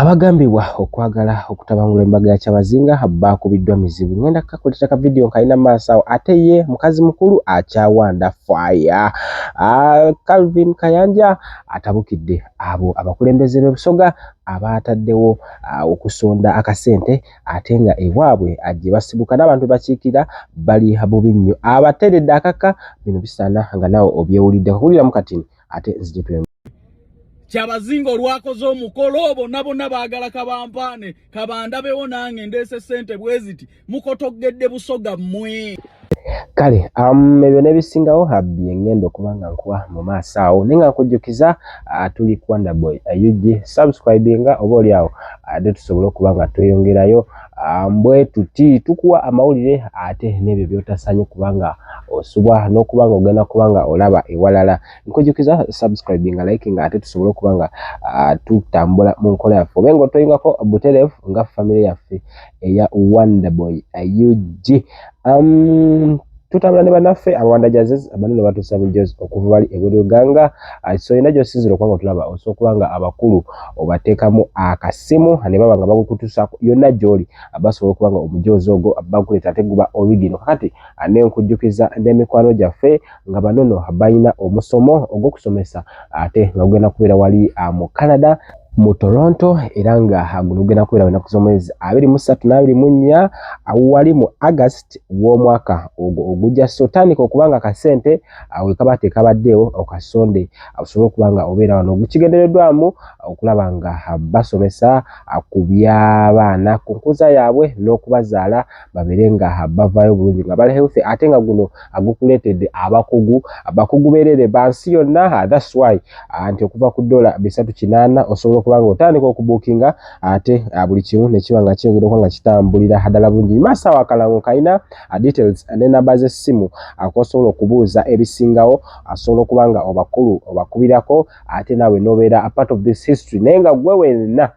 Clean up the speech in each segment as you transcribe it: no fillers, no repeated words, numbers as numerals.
Abagambibwa okwagala okutabangula embaga ya Kyabazinga bakubidwa mizibu. Ngenda kakolera ka video kalina maaso ate ye mukazi mukulu akyawanda fire. Calvin Kayanja atabukidde abo abakulembeze b'ebusoga abataddewo okusonda akasente ate nga ewaabwe ajje basibuka n'abantu bakiikira bali bubi nnyo. Abateredde akaka bino bisaana nga nawe obyewulidde kuwuliramu kati ate nzije twe Kyabazinga olwakoze omukolo bonna baagala kabampaane kabandabewo nange ndeese ssente bweziti mukotogedde busoga mmwe. Kale ebyo nebisingawo byengenda okubanga nkuwa mu maaso awo naye nga nkujjukiza tuli Kwanda Boy UG subscribinga oba oliawo ate tusobole okuba nga tweyongerayo mbwe tuti tukuwa amawulire ate n'ebyo byotasanye kubanga osubwa n'okubanga ogenda kubanga olaba ewalala. Nkujjukiza subscribinga likinga ate tusobole okubanga tutambula mu nkola yaffe oba nga otoyingako butereevu nga family yaffe eya Wanda Boy UG. Tutambula ne bannaffe abawanda jazz abanene batuusa bujozi okuva bali ebweru Uganda. So ina gy'osinzira okuba nga otulaba osobola okuba nga abakulu obateekamu akasimu ne baba nga bakukutuusako yonna gy'oli basobola okuba nga omujozi ogwo baguleeta ate guba original. Kakati ne nkujjukiza n'emikwano gyaffe nga banono balina omusomo ogw'okusomesa ate nga gugenda kubeera wali mu Canada mu Toronto era nga guno gugenda kubeera wena kuzomwezi 23-24 wali mu August w'omwaka ogujja. So tandika okubanga kasente wekabate kabaddeewo okasonde asobola okubanga obeera wano gukigendereddwamu okulaba nga basomesa ku by'abaana ku nkuza yaabwe n'okubazaala babeere nga bavaayo bulungi nga bali healthy ate nga guno agukuleetedde abakugu beerere bansi yonna. That's why anti okuva ku $380 osobola kubanga otandika okubuukinga ate buli kimu ne kiba nga kiyongera okuba nga kitambulira ddala bulungi. Maaso awo akalango kalina details ne namba z'essimu akosobola okubuuza ebisingawo asobola okuba nga obakulu obakubirako ate naawe n'obeera part of this history naye nga gwe wenna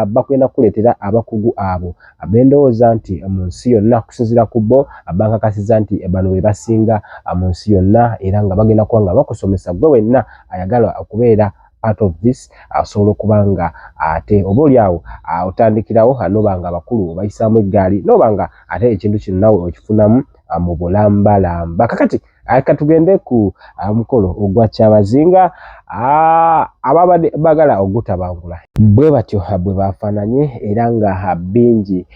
bagenda kuleetera abakugu abo abendowooza nti mu nsi yonna kusinziira ku bo bankakasiza nti bano be basinga mu nsi yonna era nga bagenda kuba nga bakusomesa gwe wenna ayagala okubeera part of this asobola okuba nga ate oba oliawo otandikirawo noba nga abakulu bayisaamu eggaali noba nga ate ekintu kino nawe okifunamu mu bulambalamba. Kakati katugende ku mukolo ogwa Kyabazinga ababadde bagala ogutabangula bwe batyo bwe bafaananye era nga bingi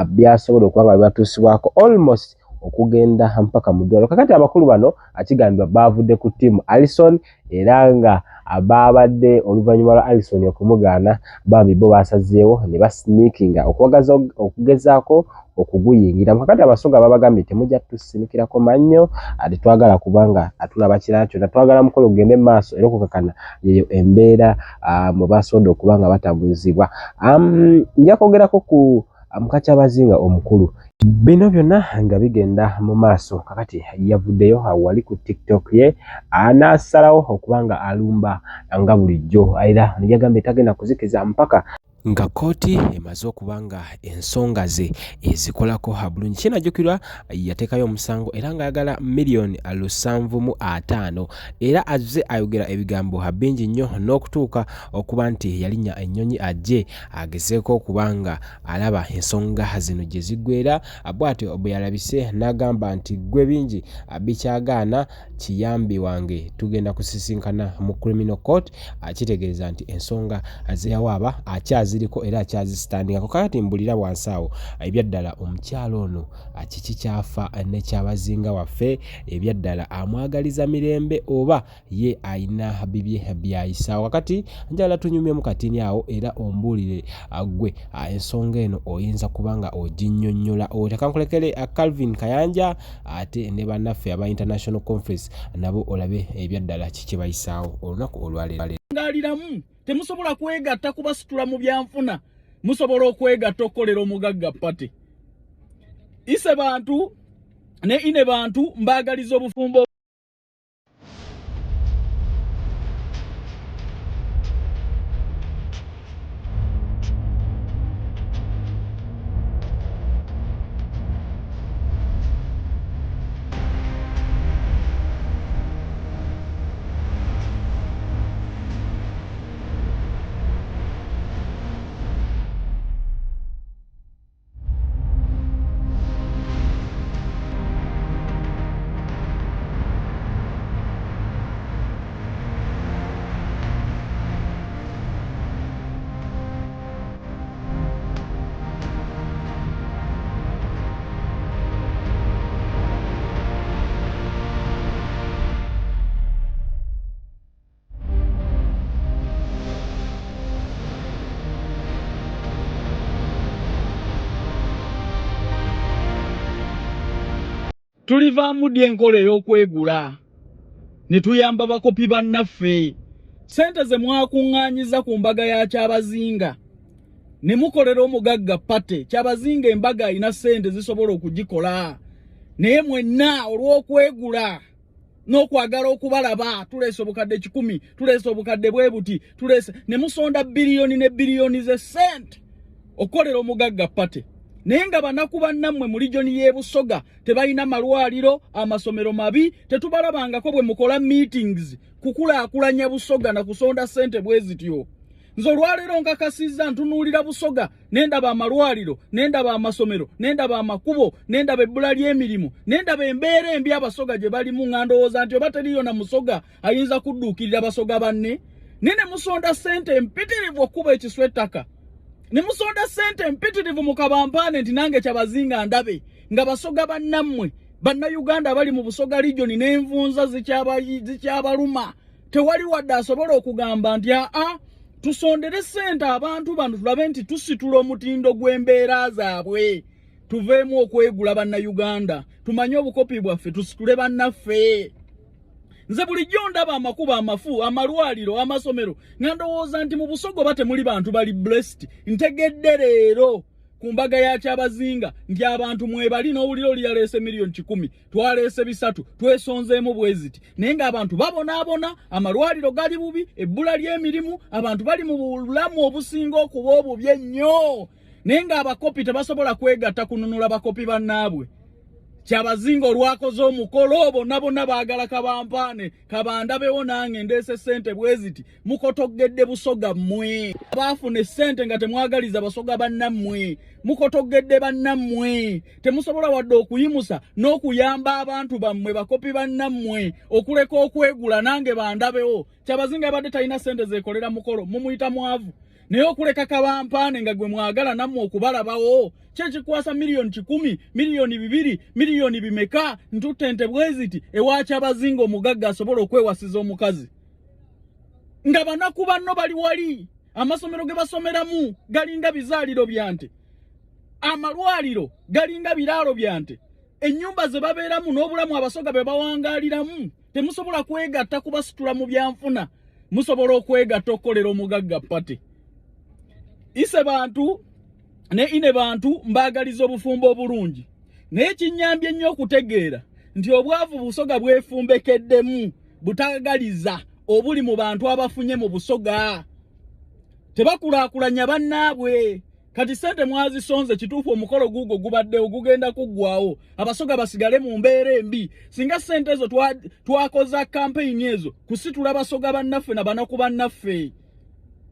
byasobola okuba nga bibatuusibwako almost okugenda mpaka mu ddwaliro. Kakati abakulu bano akigambibwa bavudde ku ttiimu Alison era nga babadde oluvannyuma lwa Alison okumugaana bambi bo basazeewo ne basneakinga okugezaako okuguyingira. Kakati abasoga babagambye temujja tusinikirako mannyo tetwagala kubanga atulaba kirala kyonna twagala mukolo gugende mu maaso era okukakana yeyo embeera mwe basobodde okuba nga batambuzibwa. Nja kwogerako ku Kyabazinga omukulu. Bino byonna nga bigenda mu maaso kakati yavuddeyo wali ku TikTok ye n'asalawo okuba nga alumba nga bulijjo era yagambye tagenda kuzikiza mpaka nga kooti emaze okuba nga ensonga ze ezikolako bulungi. Kinajjukirwa yateekayo omusango era ng'ayagala $750,000 era azze ayogera ebigambo bingi nnyo n'okutuuka okuba nti yalinnya ennyonyi ajje agezeeko okuba nga alaba ensonga zino gye ziggwera bw'atyo bwe yalabise n'agamba nti gwe bingi bikyagaana kiyambi wange tugenda kusisinkana mu criminal court kitegeeza nti ensonga zeyawaaba ziriko era akyazisitandingako. Kakati mbulira wansi awo ebyaddala omukyala ono kiki kyafa ne Kyabazinga waffe ebyaddala amwagaliza mirembe oba ye ayina bibye byayisaawo. Kakati njala tunyumye mu katini awo era ombuulire gwe ensonga eno oyinza kubanga oginnyonnyola otekankulekere Calvin Kayanja ate ne bannaffe aba International Conference nabo olabe ebyaddala kiki bayisaawo olunaku olwaleero. Ngaliramu temusobola kwegatta kubasitula mu byanfuna musobola okwegatta okukolera omugagga pate ise bantu ne ine bantu mbagaliza obufumbo tulivaamu ddi enkola ey'okwegula ne tuyamba bakopi bannaffe. Sente ze mwakuŋŋaanyiza ku mbaga ya Kyabazinga ne mukolera omugagga pate. Kyabazinga embaga alina sente zisobola okugikola, naye mwenna olw'okwegula n'okwagala okubalaba tuleese obukadde 10, tuleese obukadde bwe buti, tuleese ne musonda biliyoni ne biliyoni ze sente okolera omugagga pate. Naye nga banaku bannammwe mu regioni y'e Busoga tebalina malwaliro, amasomero mabi, tetubalabangako bwe mukola meetings kukulaakulanya Busoga na kusonda sente bwe zityo. Nze olwaleero nkakasizza ntunuulira Busoga nendaba amalwaliro, nendaba amasomero, nendaba amakubo, nendaba ebbula ly'emirimu, nendaba embeera embi Abasoga gye balimu. Nga ndowooza nti oba teriyo na Musoga ayinza kudduukirira Basoga banne. Nene musonda sente empitirivu okuba ekiswa ettaka, ne musonda sente empitirivu mu kabampaane nti nange Kyabazinga ndabe nga Basoga bannammwe Bannayuganda bali mu Busoga region n'envunza zikyabaluma. Tewali wadde asobola okugamba nti tusondere sente abantu bano tulabe nti tusitula omutindo gw'embeera zaabwe, tuveemu okwegula Bannayuganda, tumanye obukopi bwaffe, tusitule bannaffe. Nze bulijjo ndaba amakuba, amafu, amalwaliro, amasomero, nga ndowooza nti mu Busoga oba temuli bantu bali blessed. Ntegedde leero ku mbaga ya Kyabazinga nti abantu mwebali n'owuliro lyaleese miliyoni 10, twaleese 3, twesonzeemu bweziti. Naye nga abantu babonaabona, amalwaliro gali bubi, ebbula ly'emirimu, abantu bali mu bulamu obusinga okuba obubi ennyo. Naye nga abakopi tebasobola kwegatta kununula bakopi bannaabwe. Kyabazinga olwakoze omukolo bonna baagala kabampaane, kabandabewo nange ndeese sente bweziti. Mukotogedde Busoga mmwe baafune sente nga temwagaliza Basoga bannammwe, mukotogedde bannammwe, temusobola wadde okuyimusa n'okuyamba abantu bammwe bakopi bannammwe okuleka okwegula nange bandabewo. Kyabazinga abadde talina sente zekolera mukolo, mumuyita mwavu. Naye okuleka kabampaane nga gwe mwagala nammwe okubalabawo, kyekikwasa miliyoni 10, miliyoni 2, miliyoni bimeka ntutente bweziti ewa Kyabazinga omugagga asobola okwewasiza omukazi. Nga banaku banno bali wali, amasomero ge basomeramu galinga bizaaliro byante, amalwaliro galinga biraalo byante, ennyumba ze babeeramu n'obulamu Abasoga be bawangaaliramu. Temusobola kwegatta kubasitula mu byanfuna, musobola okwegatta okukolera omugagga pate. Ise bantu ne ine bantu mbagaliza obufumbo obulungi, naye kinyambye ennyo okutegeera nti obwavu Busoga bwefumbekeddemu butagaliza obuli mu bantu abafunye mu Busoga. Tebakulaakulanya bannaabwe. Kati sente mwazisonze, kituufu omukolo gugo gubaddewo gugenda kuggwawo, Abasoga basigale mu mbeera embi. Singa sente ezo twakoza campaign ezo kusitula Basoga bannaffe na banaku bannaffe,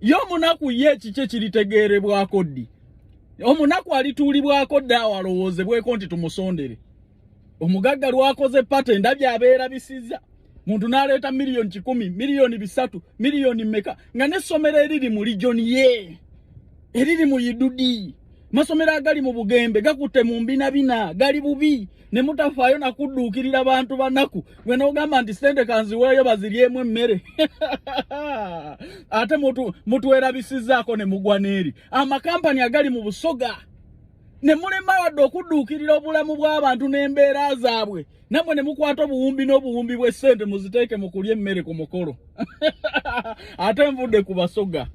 yo munaku ye kiki kiritegeerebwako ddi? Omunaku alituulibwako dda awalowoozebweko nti tumusondere. Omugagga lwakoze pate ndabye abeera bisiza. Muntu n'aleeta miliyoni 10, miliyoni 3, miliyoni mmeka, nga n'essomero eriri mu regioni ye, eriri mu Idudi, masomero agali mu Bugembe gakutte mu mbinabina, gali bubi, ne mutafaayo na kudduukirira bantu banaku. Gwe n'ogamba nti sente kanziweeyo baziryemu emmere. Ate mutwerabisizaako ne mugwa n'eri. Amakampani agali mu Busoga ne mulema wadde okudduukirira obulamu bw'abantu n'embeera zaabwe, nammwe ne mukwata obuwumbi n'obuwumbi bw'essente muziteeke mu kulya emmere ku mukolo. Ate nvudde ku Basoga.